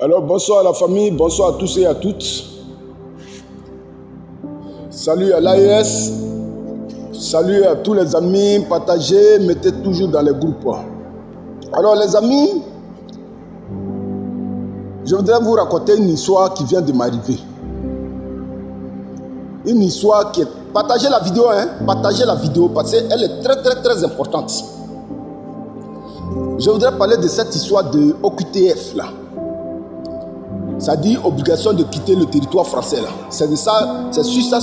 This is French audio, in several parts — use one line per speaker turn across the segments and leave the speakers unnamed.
Alors bonsoir à la famille, bonsoir à tous et à toutes. Salut à l'AES, salut à tous les amis, partagez, mettez toujours dans les groupes. Alors les amis, je voudrais vous raconter une histoire qui vient de m'arriver. Une histoire qui est... Partagez la vidéo, partagez la vidéo parce qu'elle est très importante. Je voudrais parler de cette histoire de OQTF là. Ça dit obligation de quitter le territoire français là. C'est de ça, c'est sur ça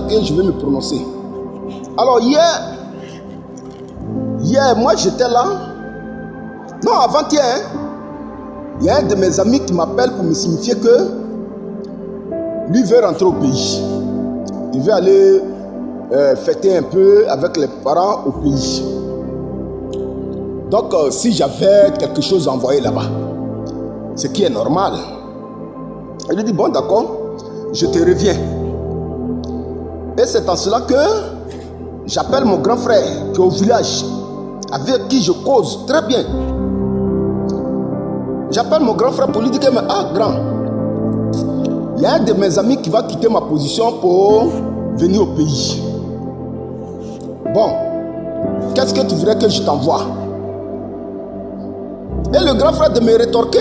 que je vais me prononcer. Alors hier, moi j'étais là. Non, avant-hier, il y a un de mes amis qui m'appelle pour me signifier que lui veut rentrer au pays. Il veut aller fêter un peu avec les parents au pays. Donc si j'avais quelque chose à envoyer là-bas, ce qui est normal. Il lui dit bon d'accord, je te reviens. Et c'est en cela que j'appelle mon grand frère qui est au village, avec qui je cause très bien. J'appelle mon grand frère pour lui dire que grand, il y a un de mes amis qui va quitter ma position pour venir au pays. Bon, qu'est-ce que tu voudrais que je t'envoie? Et le grand frère de me rétorquer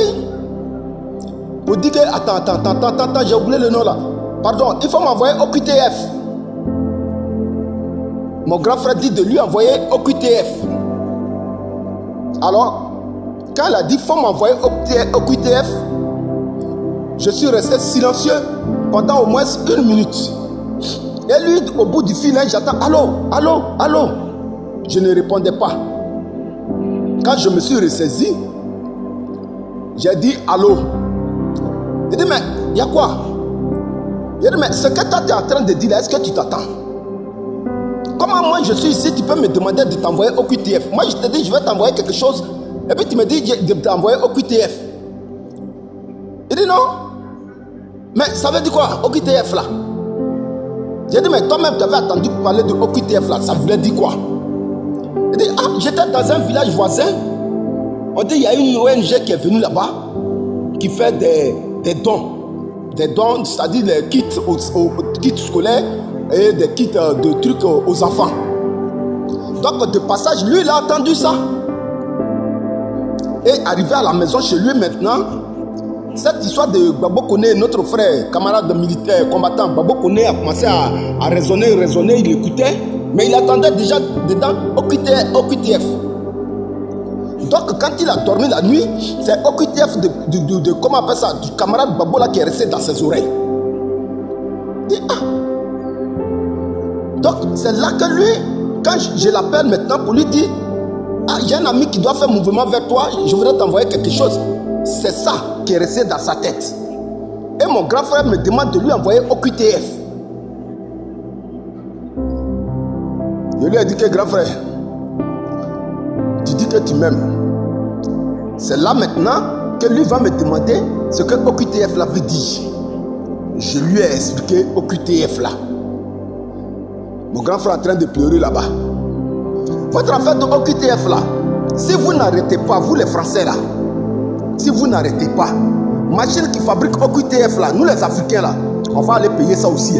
pour dire que attends, j'ai oublié le nom là. Pardon, il faut m'envoyer OQTF. Mon grand frère dit de lui envoyer OQTF. Alors, quand il a dit il faut m'envoyer OQTF, je suis resté silencieux pendant au moins 1 minute. Et lui, au bout du fil, j'attends allô. Je ne répondais pas. Quand je me suis ressaisi, j'ai dit allô. Il dit mais il y a quoi? Il dit mais ce que toi tu es en train de dire là, est-ce que tu t'attends? Comment moi je suis ici, tu peux me demander de t'envoyer OQTF? Moi je te dis je vais t'envoyer quelque chose et puis tu me dis de t'envoyer OQTF. Il dit non. Mais ça veut dire quoi OQTF là? J'ai dit mais toi-même tu avais attendu parler de OQTF là, ça voulait dire quoi? Il dit j'étais dans un village voisin. On dit il y a une ONG qui est venue là-bas qui fait des dons. Des dons, c'est-à-dire des kits, kits scolaires et des kits de trucs aux enfants. Donc de passage, lui il a entendu ça. Et arrivé à la maison chez lui maintenant, cette histoire de Babo Koné, notre frère, camarade militaire, combattant, Babo Koné a commencé à raisonner, il écoutait, mais il attendait déjà dedans OQTF. Donc quand il a dormi la nuit, c'est OQTF de comment on appelle ça, du camarade Babo là qui est resté dans ses oreilles. Il dit Donc c'est là que lui, quand je l'appelle maintenant pour lui dire j'ai un ami qui doit faire mouvement vers toi, je voudrais t'envoyer quelque chose. C'est ça qui est resté dans sa tête. Et mon grand frère me demande de lui envoyer OQTF. Je lui ai dit que grand frère, tu dis que tu m'aimes. C'est là maintenant que lui va me demander ce que OQTF là veut dire. Je lui ai expliqué OQTF là. Mon grand frère est en train de pleurer là-bas. Votre affaire de OQTF là, si vous n'arrêtez pas, vous les Français là, si vous n'arrêtez pas, machine qui fabrique OQTF là, nous les Africains là, on va aller payer ça aussi.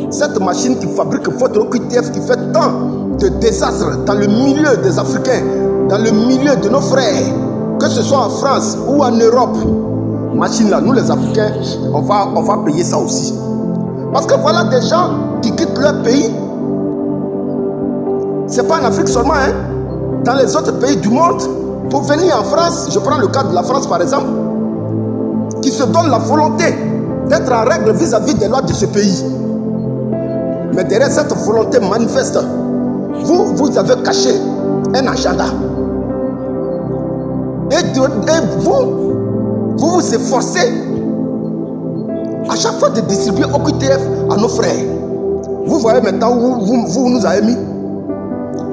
Cette machine qui fabrique votre OQTF qui fait tant de désastres dans le milieu des Africains, dans le milieu de nos frères, que ce soit en France ou en Europe, machine là, nous les Africains, on va payer ça aussi. Parce que voilà des gens qui quittent leur pays. C'est pas en Afrique seulement, dans les autres pays du monde, pour venir en France, je prends le cas de la France par exemple, qui se donne la volonté d'être en règle vis-à-vis des lois de ce pays. Mais derrière cette volonté manifeste, vous avez caché un agenda. Et vous efforcez à chaque fois de distribuer OQTF à nos frères. Vous voyez maintenant où vous nous avez mis.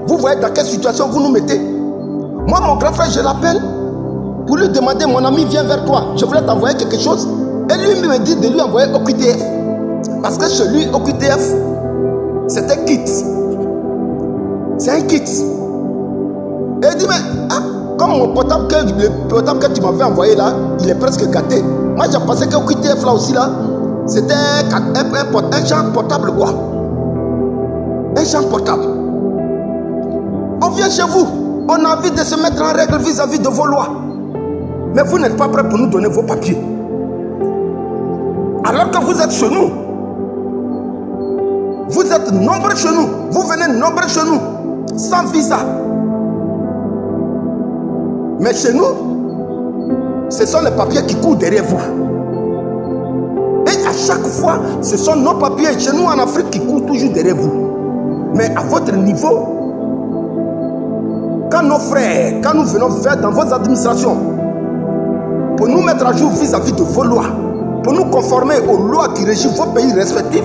Vous voyez dans quelle situation vous nous mettez. Moi, mon grand frère, je l'appelle pour lui demander, mon ami, viens vers toi. Je voulais t'envoyer quelque chose. Et lui me dit de lui envoyer OQTF. Parce que chez lui, OQTF, c'est un kit. C'est un kit. Et il dit, mais comme le portable que tu m'avais envoyé là, il est presque gâté. Moi, j'ai pensé que OQTF là aussi là, c'était un genre portable quoi. Un genre portable. On vient chez vous, on a envie de se mettre en règle vis-à-vis de vos lois. Mais vous n'êtes pas prêts pour nous donner vos papiers. Alors que vous êtes chez nous. Vous êtes nombreux chez nous. Vous venez nombreux chez nous. Sans visa. Mais chez nous, ce sont les papiers qui courent derrière vous. Et à chaque fois, ce sont nos papiers chez nous en Afrique qui courent toujours derrière vous. Mais à votre niveau, quand nos frères, quand nous venons faire dans vos administrations, pour nous mettre à jour vis-à-vis de vos lois, pour nous conformer aux lois qui régissent vos pays respectifs,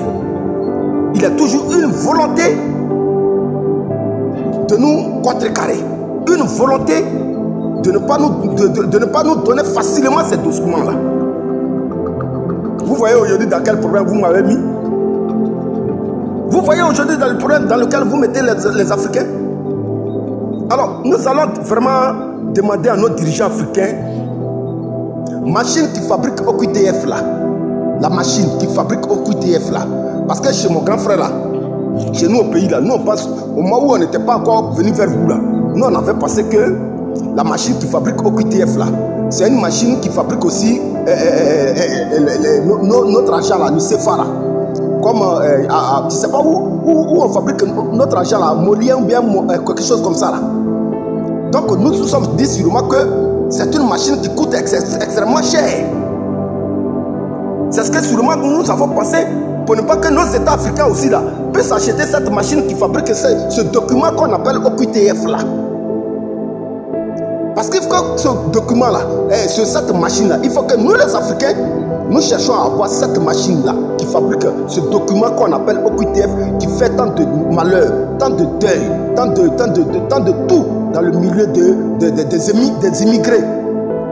il y a toujours une volonté de nous contrecarrer, une volonté de ne pas nous donner facilement ces documents-là. Vous voyez aujourd'hui dans quel problème vous m'avez mis? Vous voyez aujourd'hui dans le problème dans lequel vous mettez les Africains? Alors, nous allons vraiment demander à nos dirigeants africains, machine qui fabrique OQTF là, la machine qui fabrique OQTF là, parce que chez mon grand frère là, chez nous au pays là, nous on passe au moment où on n'était pas encore venu vers vous là, nous on avait pensé que la machine qui fabrique OQTF là, c'est une machine qui fabrique aussi notre argent là, le CFA là. Comme, je ne sais pas où on fabrique notre argent là, Molien ou bien quelque chose comme ça là. Donc nous nous sommes dit sûrement que c'est une machine qui coûte extrêmement cher. C'est ce que sûrement nous avons pensé pour ne pas que nos États africains aussi là puissent acheter cette machine qui fabrique ce document qu'on appelle OQTF là. Parce qu'il faut que ce document là, cette machine là, il faut que nous les Africains, nous cherchons à avoir cette machine là qui fabrique ce document qu'on appelle OQTF, qui fait tant de malheur, tant de deuil, tant de tout dans le milieu des immigrés,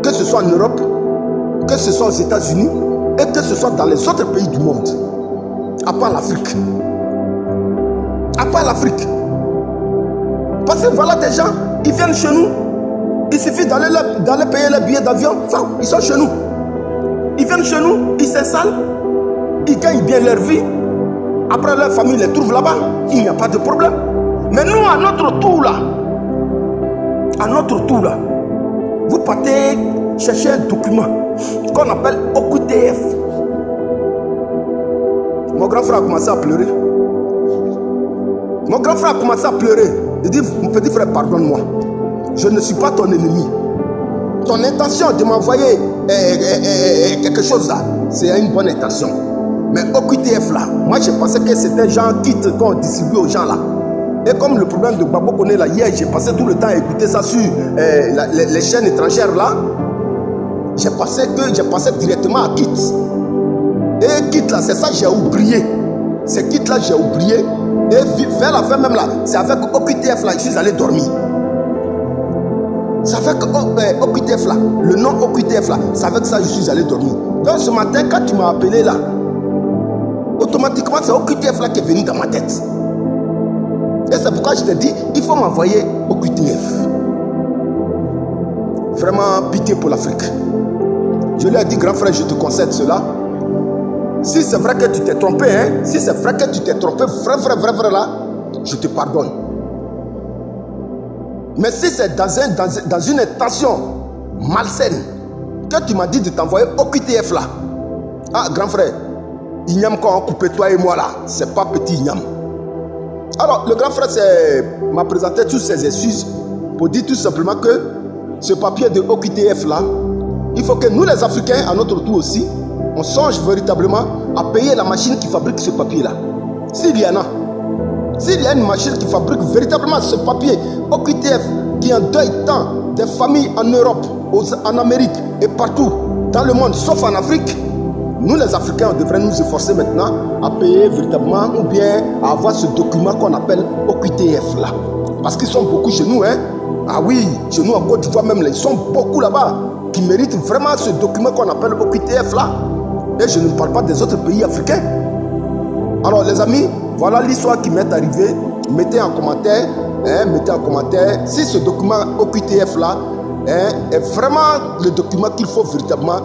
que ce soit en Europe, que ce soit aux États-Unis et que ce soit dans les autres pays du monde, à part l'Afrique. À part l'Afrique. Parce que voilà des gens, ils viennent chez nous, il suffit d'aller payer les billets d'avion, enfin, ils sont chez nous. Ils viennent chez nous, ils s'installent, ils gagnent bien leur vie. Après leur famille les trouve là-bas, il n'y a pas de problème. Mais nous, à notre tour là, vous partez chercher un document qu'on appelle OQTF. Mon grand frère a commencé à pleurer. Mon grand frère a commencé à pleurer. Il dit, mon petit frère, pardonne-moi. Je ne suis pas ton ennemi. Ton intention de m'envoyer quelque chose là, c'est une bonne intention. Mais OQTF là, moi je pensais que c'était genre kit qu'on distribue aux gens là. Et comme le problème de Babo Koné là, hier j'ai passé tout le temps à écouter ça sur les chaînes étrangères là, j'ai pensé directement à kit. Et kit là, c'est ça j'ai oublié. C'est kit là j'ai oublié. Et vers la fin même là, c'est avec OQTF là, je suis allé dormir. C'est avec OQTF là, le nom OQTF là, c'est avec ça que je suis allé dormir. Donc ce matin, quand tu m'as appelé là, automatiquement c'est OQTF là qui est venu dans ma tête. Et c'est pourquoi je t'ai dit, il faut m'envoyer OQTF. Vraiment pitié pour l'Afrique. Je lui ai dit, grand frère, je te concède cela. Si c'est vrai que tu t'es trompé, hein, si c'est vrai que tu t'es trompé, vrai là, je te pardonne. Mais si c'est dans une intention malsaine que tu m'as dit de t'envoyer OQTF là, ah grand frère, Ignam quand on coupe toi et moi là, c'est pas petit Ignam. Alors le grand frère m'a présenté toutes ses excuses pour dire tout simplement que ce papier de OQTF là, il faut que nous les Africains à notre tour aussi, on songe véritablement à payer la machine qui fabrique ce papier là. S'il y en a. S'il y a une machine qui fabrique véritablement ce papier OQTF qui endeuille tant des familles en Europe, en Amérique et partout dans le monde, sauf en Afrique, nous les Africains, on devrait nous efforcer maintenant à payer véritablement ou bien à avoir ce document qu'on appelle OQTF là. Parce qu'ils sont beaucoup chez nous, hein. Ah oui, chez nous en Côte d'Ivoire même, ils sont beaucoup là-bas qui méritent vraiment ce document qu'on appelle OQTF là. Et je ne parle pas des autres pays africains. Alors les amis, voilà l'histoire qui m'est arrivée. Mettez en commentaire si ce document OQTF là est vraiment le document qu'il faut véritablement